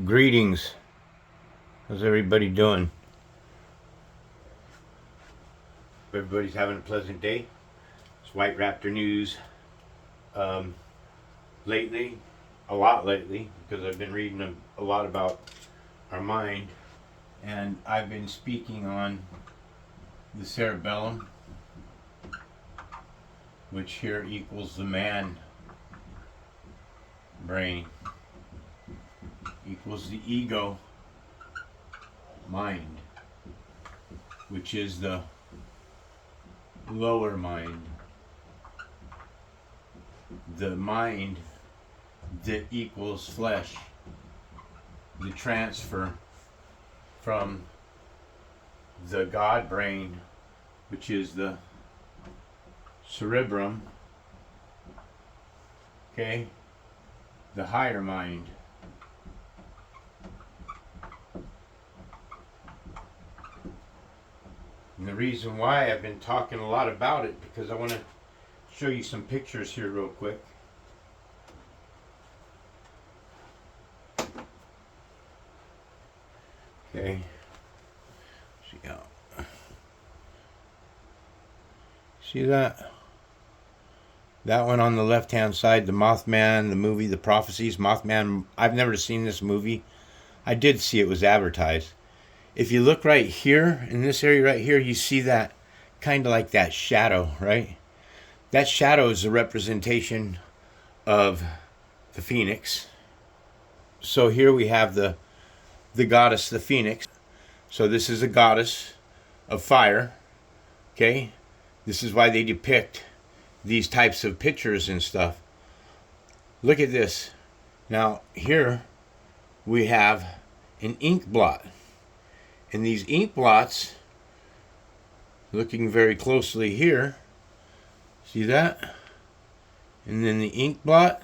Greetings. How's everybody doing? Everybody's having a pleasant day. It's White Raptor News. Lately, a lot lately, because I've been reading a lot about our mind, and I've been speaking on the cerebellum, which here equals the man brain, equals the ego mind, which is the lower mind, the mind that equals flesh, the transfer from the God brain, which is the cerebrum, okay, the higher mind. And the reason why I've been talking a lot about it, because I want to show you some pictures here real quick. Okay. See that? That one on the left-hand side, the Mothman, the movie, the prophecies, Mothman. I've never seen this movie. I did see it was advertised. If you look right here, in this area right here, you see that kind of like that shadow, right? That shadow is a representation of the phoenix. So here we have the goddess, the phoenix. So this is a goddess of fire, okay? This is why they depict these types of pictures and stuff. Look at this. Now here we have an ink blot. And these ink blots, looking very closely here, see that? And then the ink blot.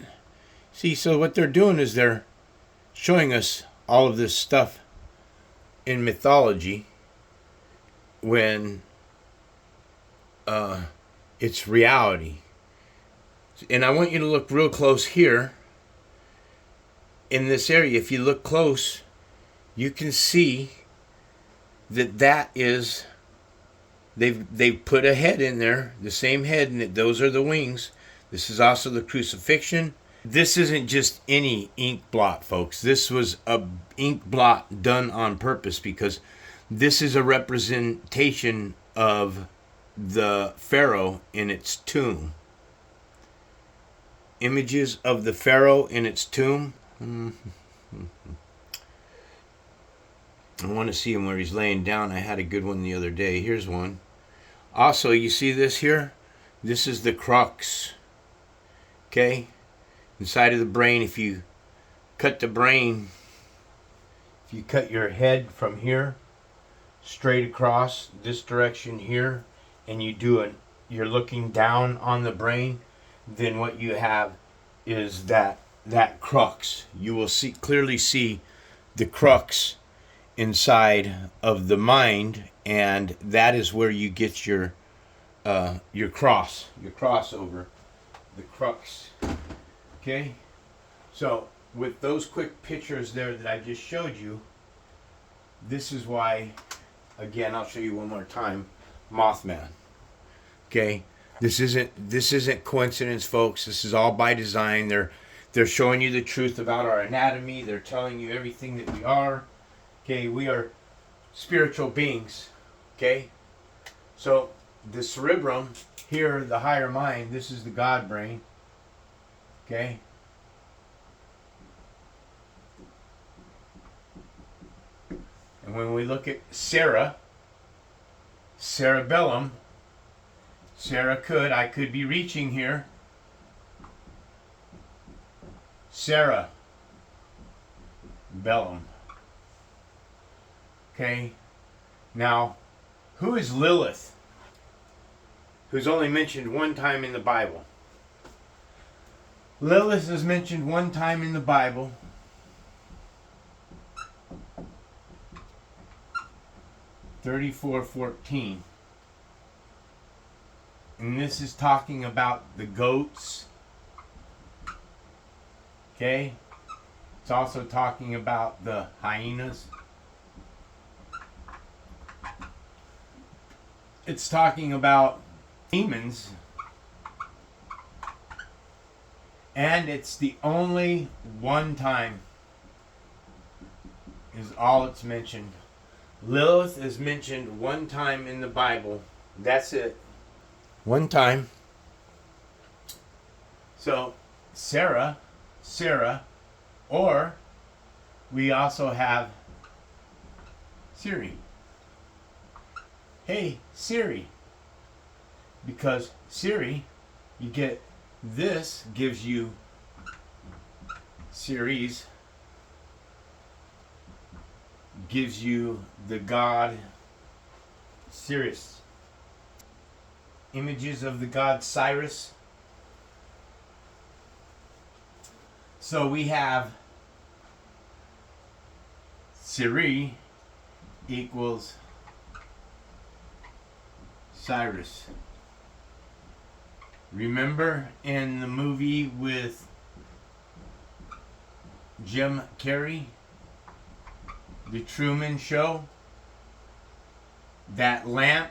See, so what they're doing is they're showing us all of this stuff in mythology when it's reality. And I want you to look real close here in this area. If you look close, you can see that is they've put a head in there, the same head, and those are the wings. This is also the crucifixion. This isn't just any ink blot, folks. This was a ink blot done on purpose, because this is a representation of the pharaoh in its tomb. Images of the pharaoh in its tomb. I want to see him where he's laying down. I had a good one the other day. Here's one. Also, you see this here? This is the crux. Okay? Inside of the brain, if you cut the brain, if you cut your head from here, straight across this direction here, and you do it, you're looking down on the brain, then what you have is that crux. You will clearly see the crux inside of the mind, and that is where you get your crossover, the crux. Okay, so with those quick pictures there that I just showed you, this is why, again, I'll show you one more time, Mothman. Okay, this isn't coincidence, folks. This is all by design. They're showing you the truth about our anatomy. They're telling you everything that we are. Okay, we are spiritual beings. Okay, so the cerebrum here, the higher mind, this is the God brain. Okay, and when we look at cerebellum, I could be reaching here. Cerebellum. Okay, now, who is Lilith? Who's only mentioned one time in the Bible. Lilith is mentioned one time in the Bible. (34:14). And this is talking about the goats. Okay? It's also talking about the hyenas. It's talking about demons. And it's the only one time is all it's mentioned. Lilith is mentioned one time in the Bible. That's it. One time. So, Sarah, or we also have Siri. Hey, Siri. Because Siri, you get this, gives you series, gives you the god Sirius. Images of the god Cyrus. So we have Siri equals Cyrus. Remember in the movie with Jim Carrey, The Truman Show, that lamp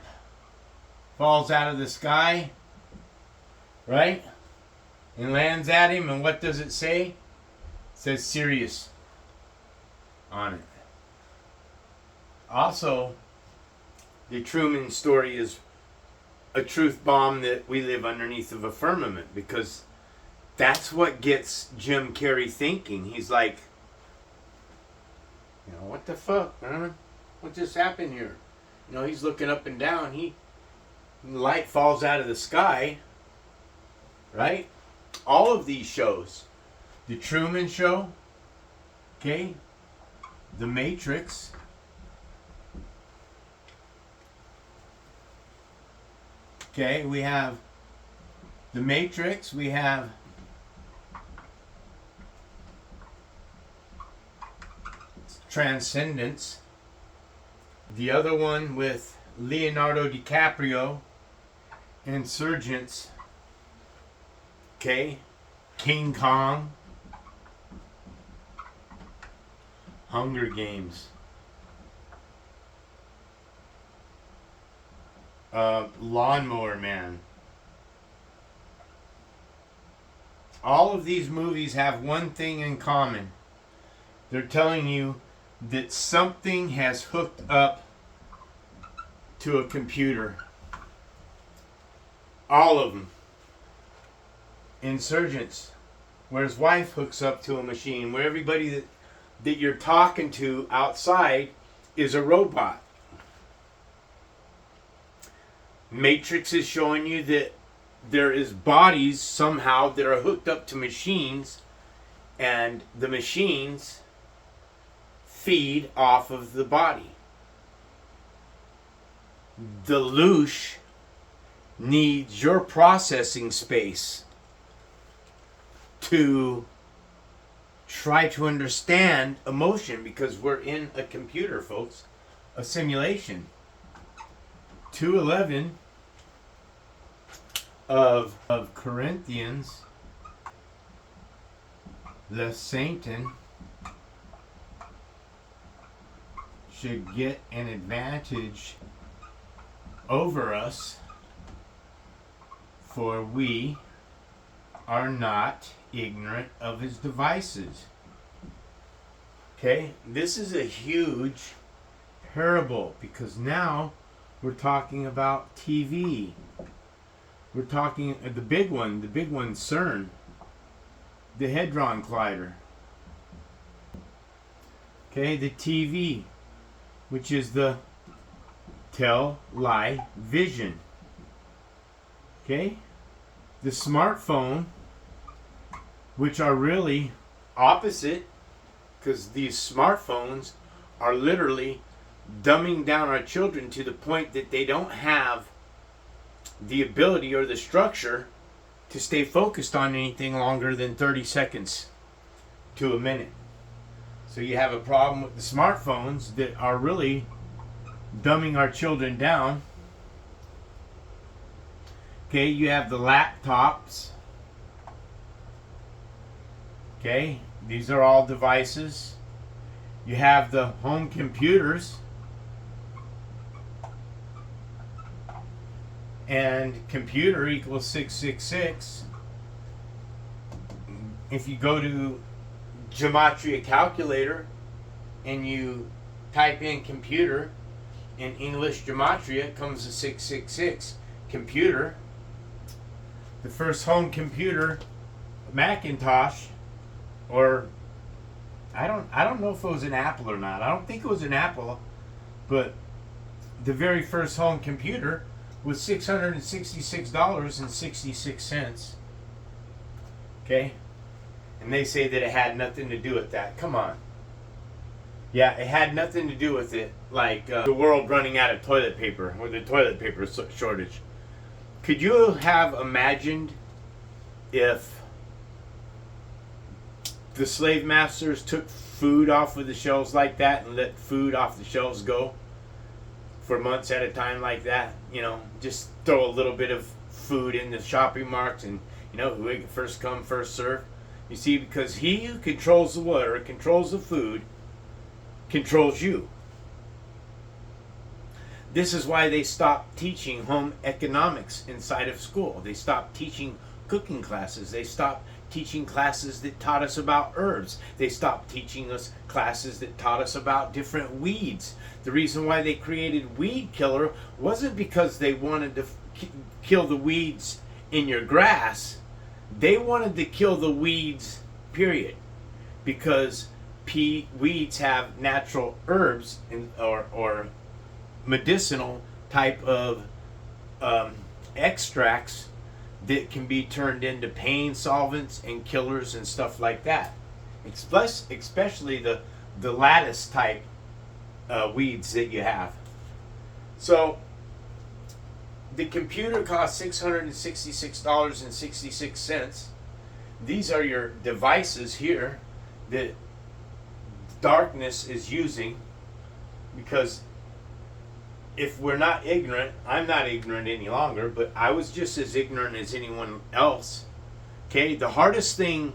falls out of the sky, right? And lands at him, and what does it say? It says Sirius on it. Also, the Truman story is a truth bomb that we live underneath of a firmament, because that's what gets Jim Carrey thinking. He's like, you know, what the fuck, huh? What just happened here? You know, he's looking up and down. Light falls out of the sky, right? All of these shows, the Truman Show, okay, The Matrix, okay, we have The Matrix, we have Transcendence, the other one with Leonardo DiCaprio, Insurgents, okay, King Kong, Hunger Games, Lawnmower Man. All of these movies have one thing in common. They're telling you that something has hooked up to a computer. All of them. Insurgents, where his wife hooks up to a machine, where everybody that you're talking to outside is a robot. Matrix is showing you that there is bodies somehow that are hooked up to machines, and the machines feed off of the body. The loosh needs your processing space to try to understand emotion, because we're in a computer, folks, a simulation. 2:11 of Corinthians, the Satan should get an advantage over us, for we are not ignorant of his devices. Okay, this is a huge parable, because now we're talking about TV. We're talking the big one, CERN, the Hadron Collider. Okay, the TV, which is the television. Okay, the smartphone, which are really opposite, because these smartphones are literally dumbing down our children to the point that they don't have the ability or the structure to stay focused on anything longer than 30 seconds to a minute. So you have a problem with the smartphones that are really dumbing our children down. Okay, you have the laptops. Okay, These are all devices. You have the home computers. And computer equals 666. If you go to Gematria Calculator and you type in computer in English Gematria, it comes to 666. Computer. The first home computer, Macintosh, or I don't know if it was an Apple or not. I don't think it was an Apple, but the very first home computer was $666.66. Okay? And they say that it had nothing to do with that. Come on. Yeah, it had nothing to do with it, like the world running out of toilet paper, or the toilet paper shortage. Could you have imagined if the slave masters took food off of the shelves like that and let food off the shelves go for months at a time like that? You know, just throw a little bit of food in the shopping marts and, you know, who first come, first serve. You see, because he who controls the water, controls the food, controls you. This is why they stopped teaching home economics inside of school. They stopped teaching cooking classes. They stopped teaching classes that taught us about herbs. They stopped teaching us classes that taught us about different weeds. The reason why they created Weed Killer wasn't because they wanted to kill the weeds in your grass. They wanted to kill the weeds, period. Because weeds have natural herbs or medicinal type of extracts that can be turned into pain solvents and killers and stuff like that. Especially the lattice type weeds that you have. So the computer costs $666.66. These are your devices here that darkness is using, because if we're not ignorant, I'm not ignorant any longer, but I was just as ignorant as anyone else. Okay, the hardest thing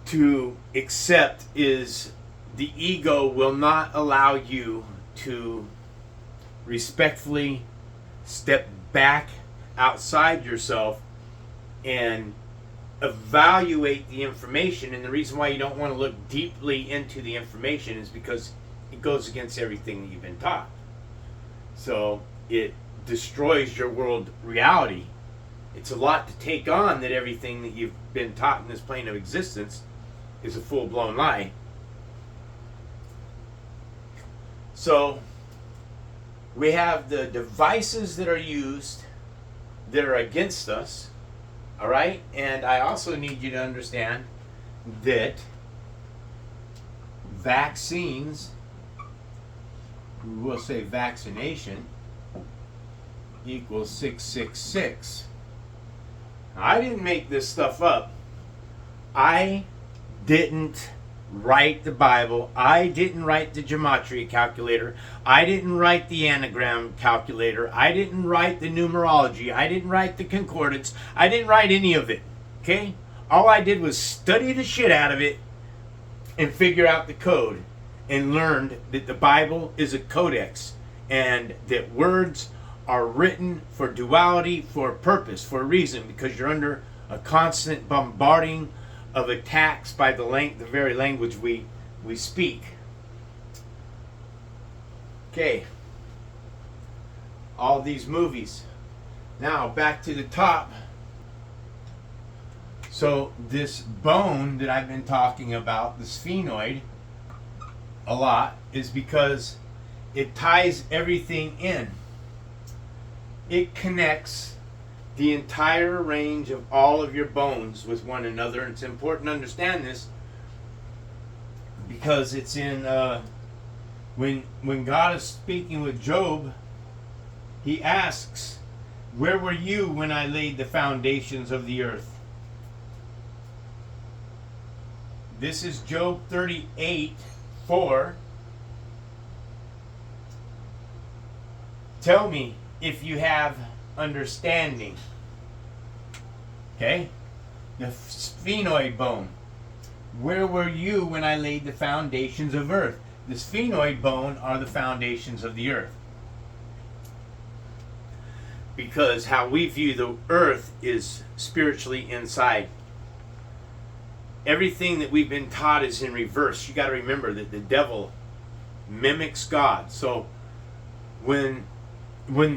to accept is the ego will not allow you to respectfully step back outside yourself and evaluate the information. And the reason why you don't want to look deeply into the information is because it goes against everything that you've been taught. So it destroys your world reality. It's a lot to take on that everything that you've been taught in this plane of existence is a full-blown lie. So we have the devices that are used that are against us. All right? And I also need you to understand that vaccines, we'll say vaccination, equals 666. Now, I didn't make this stuff up. I didn't write the Bible. I didn't write the gematria calculator. I didn't write the anagram calculator. I didn't write the numerology. I didn't write the concordance. I didn't write any of it. Okay? All I did was study the shit out of it and figure out the code, and learned that the Bible is a codex and that words are written for duality, for a purpose, for a reason, because you're under a constant bombarding of attacks by the very language we speak. Okay. All these movies. Now back to the top. So this bone that I've been talking about, the sphenoid, a lot, is because it ties everything in. It connects the entire range of all of your bones with one another. And it's important to understand this because it's in when God is speaking with Job, he asks, where were you when I laid the foundations of the earth? This is Job 38:4. Tell me if you have understanding. Okay? The sphenoid bone. Where were you when I laid the foundations of earth? The sphenoid bone are the foundations of the earth. Because how we view the earth is spiritually inside. Everything that we've been taught is in reverse. You got to remember that the devil mimics God. So when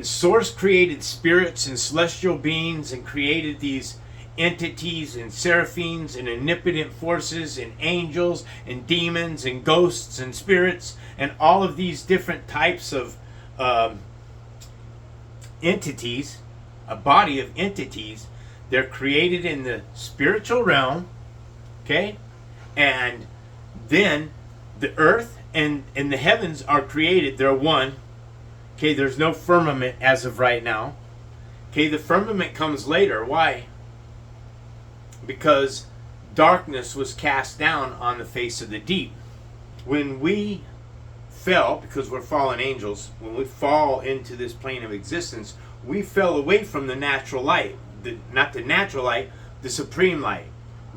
Source created spirits and celestial beings and created these entities and seraphims and omnipotent forces and angels and demons and ghosts and spirits and all of these different types of entities, a body of entities, they're created in the spiritual realm, okay? And then the earth and the heavens are created, they're one. Okay, there's no firmament as of right now. Okay, the firmament comes later. Why? Because darkness was cast down on the face of the deep. When we fell, because we're fallen angels, when we fall into this plane of existence, we fell away from the natural light. Not the natural light, the supreme light.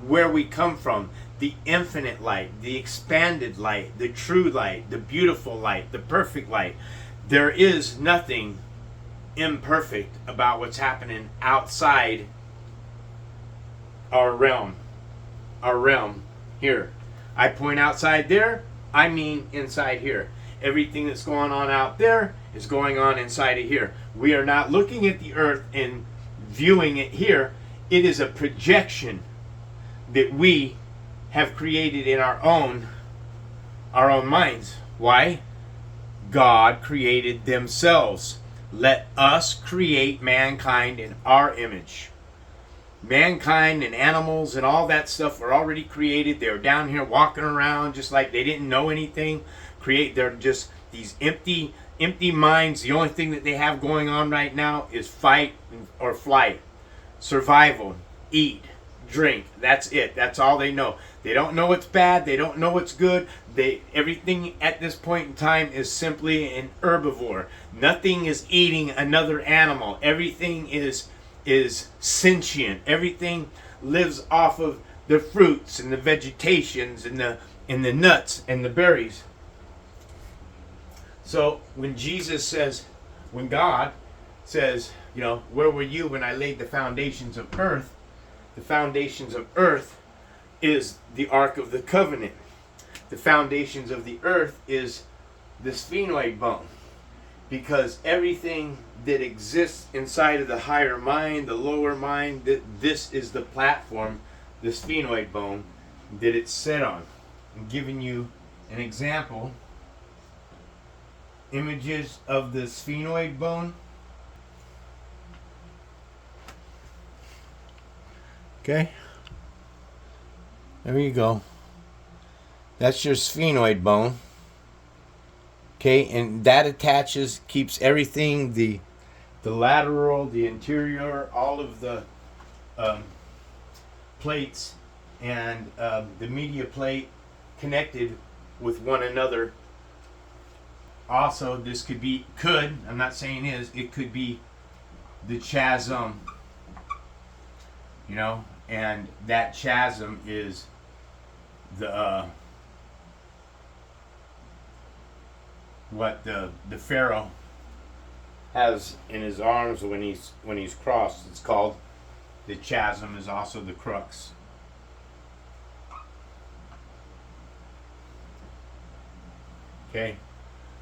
Where we come from, the infinite light, the expanded light, the true light, the beautiful light, the perfect light. There is nothing imperfect about what's happening outside our realm here. I point outside there, I mean inside here. Everything that's going on out there is going on inside of here. We are not looking at the earth and viewing it here. It is a projection that we have created in our own minds. Why? God created themselves. Let us create mankind in our image. Mankind and animals and all that stuff were already created. They were down here walking around just like they didn't know anything. They're just these empty minds. The only thing that they have going on right now is fight or flight, survival, eat, drink. That's it. That's all they know. They don't know what's bad. They don't know what's good. Everything at this point in time is simply an herbivore. Nothing is eating another animal. Everything is sentient. Everything lives off of the fruits and the vegetations and the nuts and the berries. So when God says, where were you when I laid the foundations of earth? The foundations of earth is the Ark of the Covenant. The foundations of the earth is the sphenoid bone. Because everything that exists inside of the higher mind, the lower mind, this is the platform, the sphenoid bone, that it's set on. I'm giving you an example. Images of the sphenoid bone. Okay. There you go. That's your sphenoid bone. Okay, and that attaches, keeps everything, the lateral, the interior, all of the plates and the media plate connected with one another. Also, this I'm not saying it could be the chasm, and that chasm is the what the Pharaoh has in his arms when he's crossed. It's called the chasm, is also the crux. Okay,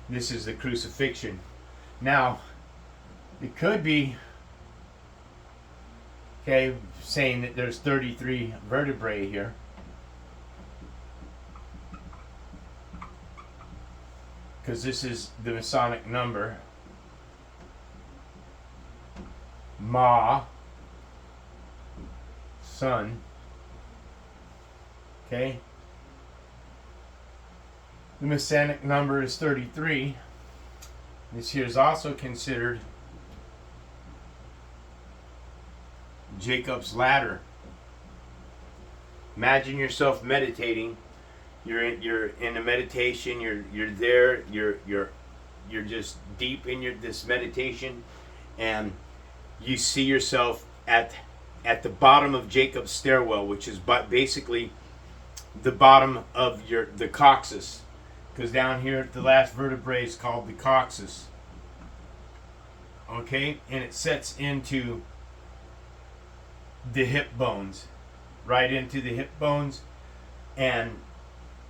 this is the crucifixion. Now, it could be saying that there's 33 vertebrae here. Because this is the Masonic number. Ma, sun. Okay. The Masonic number is 33. This here is also considered Jacob's ladder. Imagine yourself meditating. You're in a meditation. You're there. You're just deep in this meditation, and you see yourself at the bottom of Jacob's stairwell, which is basically the bottom of the coccyx, because down here at the last vertebrae is called the coccyx. Okay, and it sets into the hip bones, right into the hip bones. And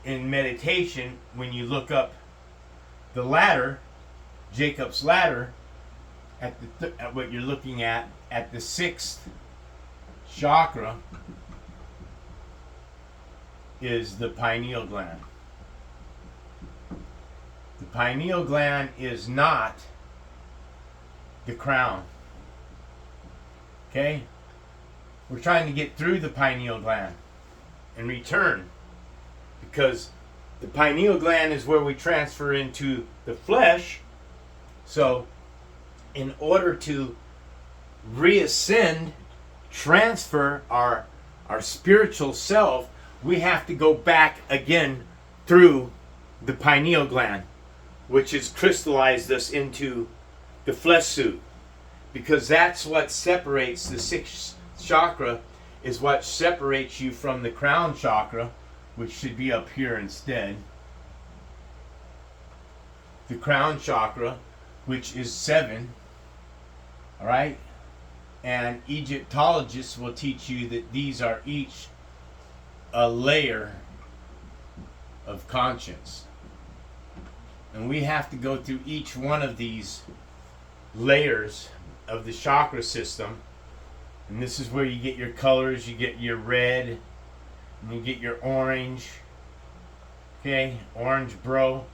in meditation, when you look up the ladder, Jacob's ladder, at what you're looking at the sixth chakra is the pineal gland. The pineal gland is not the crown. Okay? We're trying to get through the pineal gland and return, because the pineal gland is where we transfer into the flesh. So in order to reascend, transfer our spiritual self, we have to go back again through the pineal gland, which has crystallized us into the flesh suit, because that's what separates the sixth chakra, is what separates you from the crown chakra, which should be up here instead. The crown chakra, which is 7, all right? And Egyptologists will teach you that these are each a layer of conscience. And we have to go through each one of these layers of the chakra system. And this is where you get your colors. You get your red, and you get your orange. Okay, orange bro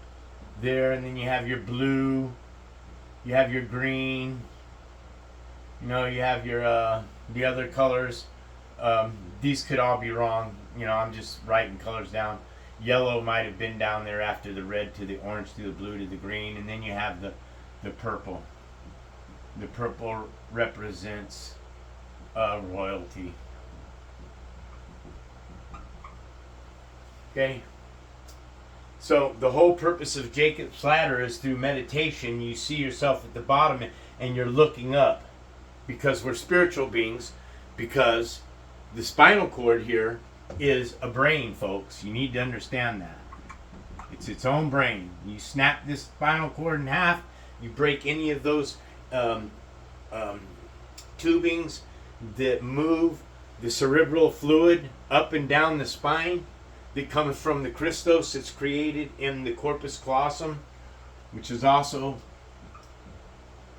there, and then you have your blue, you have your green, you have your the other colors. These could all be wrong. I'm just writing colors down. Yellow might have been down there after the red to the orange to the blue to the green, and then you have the purple. The purple represents royalty. Okay? So the whole purpose of Jacob's ladder is through meditation. You see yourself at the bottom and you're looking up, because we're spiritual beings, because the spinal cord here is a brain, folks. You need to understand that. It's its own brain. You snap this spinal cord in half, you break any of those tubings that move the cerebral fluid up and down the spine, that comes from the Christos that's created in the corpus callosum, which is also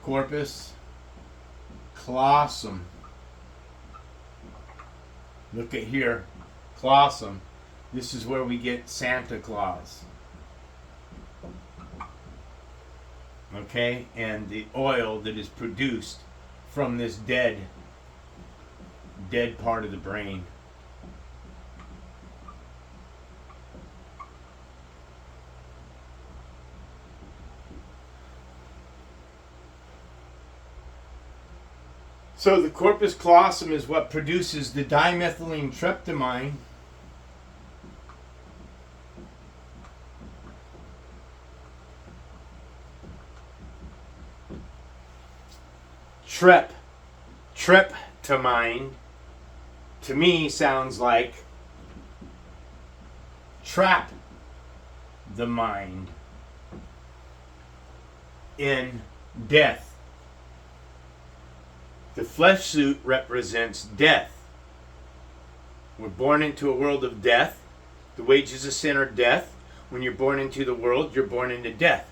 corpus callosum. Look at here, callosum. This is where we get Santa Claus. Okay, and the oil that is produced from this dead part of the brain. So the corpus callosum is what produces the dimethylene tryptamine, tryptamine, to me sounds like trap the mind in death. The flesh suit represents death. We're born into a world of death. The wages of sin are death. When you're born into the world, you're born into death.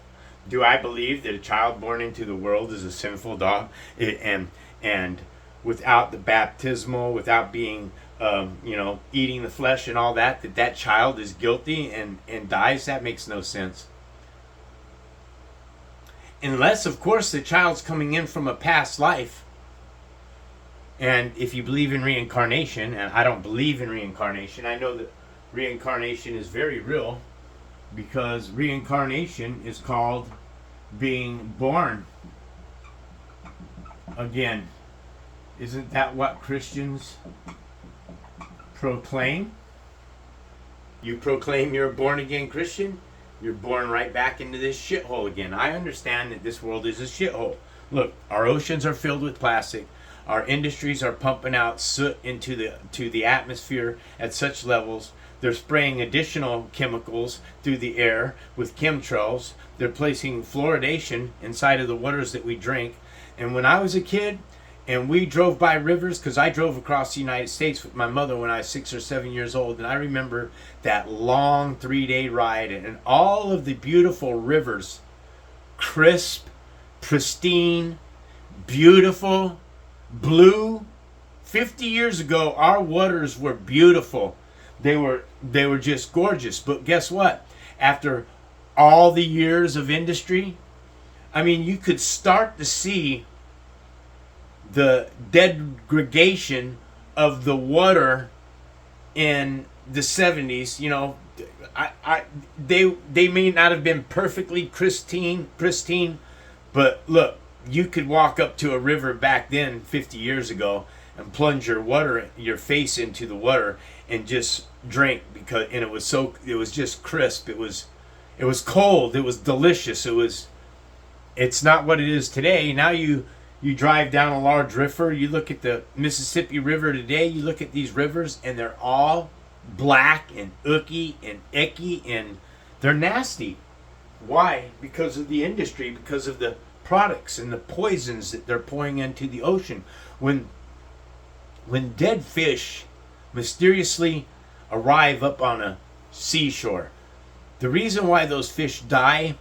Do I believe that a child born into the world is a sinful dog, and without the baptismal, without being, eating the flesh and all that, that child is guilty and dies? That makes no sense. Unless, of course, the child's coming in from a past life. And if you believe in reincarnation, and I don't believe in reincarnation, I know that reincarnation is very real, because reincarnation is called being born again. Isn't that what Christians proclaim? You proclaim you're a born again Christian, you're born right back into this shithole again. I understand that this world is a shithole. Look, our oceans are filled with plastic. Our industries are pumping out soot into the atmosphere at such levels. They're spraying additional chemicals through the air with chemtrails. They're placing fluoridation inside of the waters that we drink. And when I was a kid and we drove by rivers, because I drove across the United States with my mother when I was 6 or 7 years old, and I remember that long 3-day ride and all of the beautiful rivers, crisp, pristine, beautiful, blue. 50 years ago, our waters were beautiful. They were just gorgeous. But guess what? After all the years of industry, I mean, you could start to see the degradation of the water in the 70s. You know, they may not have been perfectly pristine, but look, you could walk up to a river back then 50 years ago and plunge your face into the water and just drink, and it was just crisp. It was cold. It was delicious. It's not what it is today. Now you drive down a large river, you look at the Mississippi River today, you look at these rivers and they're all black and ooky and icky and they're nasty. Why? Because of the industry, because of the products and the poisons that they're pouring into the ocean. When dead fish mysteriously arrive up on a seashore, the reason why those fish die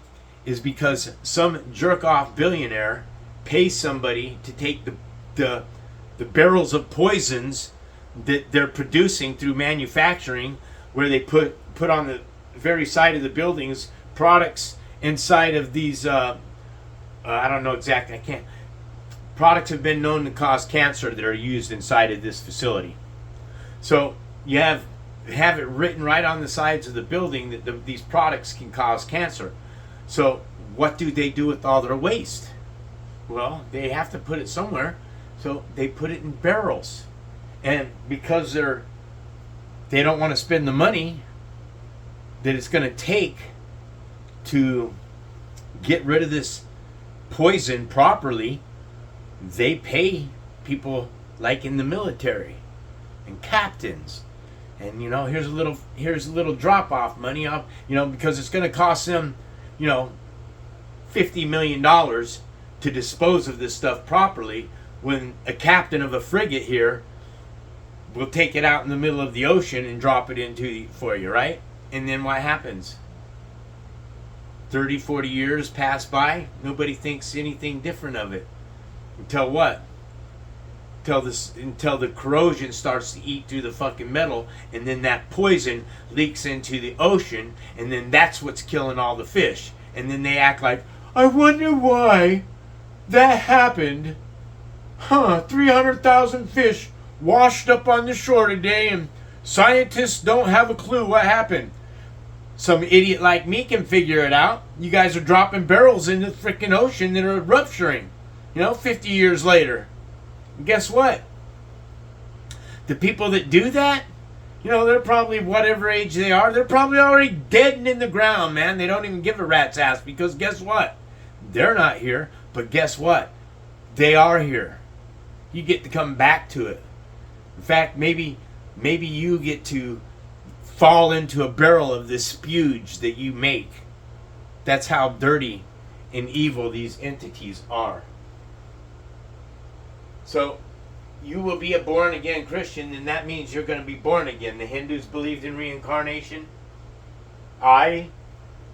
is because some jerk-off billionaire pays somebody to take the barrels of poisons that they're producing through manufacturing, where they put on the very side of the buildings products inside of these I don't know exactly, I can't. Products have been known to cause cancer that are used inside of this facility. So you have it written right on the sides of the building that these products can cause cancer. So what do they do with all their waste? Well, they have to put it somewhere, so they put it in barrels. And because they don't want to spend the money that it's going to take to get rid of this poison properly, they pay people like in the military and captains. And here's a little drop off money off, because it's going to cost them, $50 million to dispose of this stuff properly, when a captain of a frigate here will take it out in the middle of the ocean and drop it for you, right? And then what happens? 30, 40 years pass by, nobody thinks anything different of it. Until what? Until the corrosion starts to eat through the fucking metal, and then that poison leaks into the ocean, and then that's what's killing all the fish. And then they act like, I wonder why that happened. 300,000 fish washed up on the shore today, and scientists don't have a clue what happened. Some idiot like me can figure it out. You guys are dropping barrels in the freaking ocean that are rupturing, 50 years later. And guess what? The people that do that, they're probably whatever age they are, they're probably already dead and in the ground, man. They don't even give a rat's ass, because guess what? They're not here, but guess what? They are here. You get to come back to it. In fact, maybe you get to fall into a barrel of this spuge that you make. That's how dirty and evil these entities are. So you will be a born again Christian, and that means you're going to be born again. The Hindus believed in reincarnation. I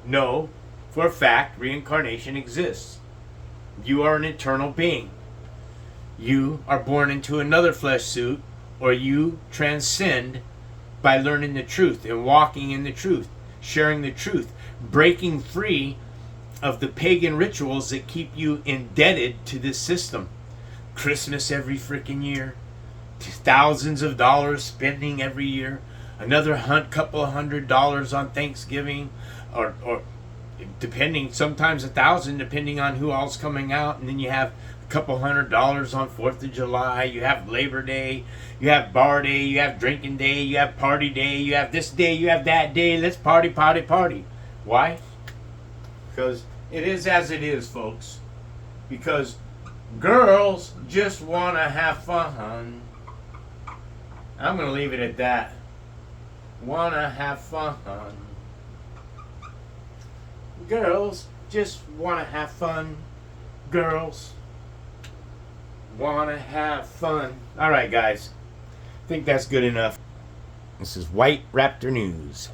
know for a fact reincarnation exists. You are an eternal being. You are born into another flesh suit, or you transcend by learning the truth and walking in the truth, sharing the truth, breaking free of the pagan rituals that keep you indebted to this system. Christmas every freaking year, thousands of dollars spending every year, another couple of $100 on Thanksgiving, or depending, sometimes $1,000 depending on who all's coming out, and then you have a couple $100 on 4th of July, you have Labor Day, you have bar day, you have drinking day, you have party day, you have this day, you have that day, let's party, party, party. Why? Because it is as it is, folks. Because Girls just want to have fun. I'm going to leave it at that. Want to have fun. Girls just want to have fun. Girls want to have fun. All right, guys. I think that's good enough. This is White Raptor News.